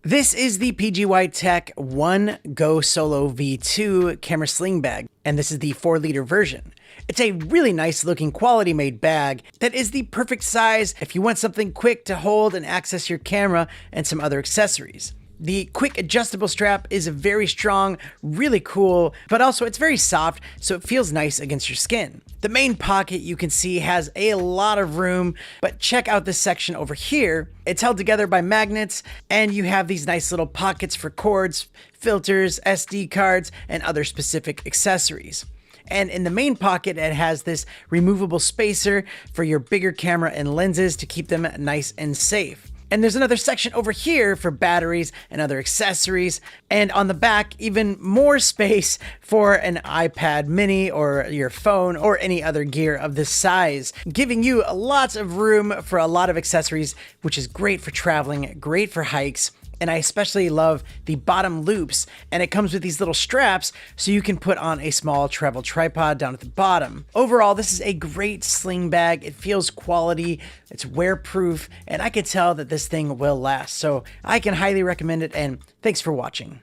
This is the PGYTECH OneGo Solo V2 camera sling bag, and this is the 4-liter version. It's a really nice looking quality made bag that is the perfect size if you want something quick to hold and access your camera and some other accessories. The quick adjustable strap is very strong, really cool, but also it's very soft, so it feels nice against your skin. The main pocket you can see has a lot of room, but check out this section over here. It's held together by magnets, and you have these nice little pockets for cords, filters, SD cards, and other specific accessories. And in the main pocket, it has this removable spacer for your bigger camera and lenses to keep them nice and safe. And there's another section over here for batteries and other accessories. And on the back, even more space for an iPad mini or your phone or any other gear of this size, giving you lots of room for a lot of accessories, which is great for traveling, great for hikes. And I especially love the bottom loops, and it comes with these little straps so you can put on a small travel tripod down at the bottom. Overall, this is a great sling bag. It feels quality, it's wear-proof, and I can tell that this thing will last. So I can highly recommend it, and thanks for watching.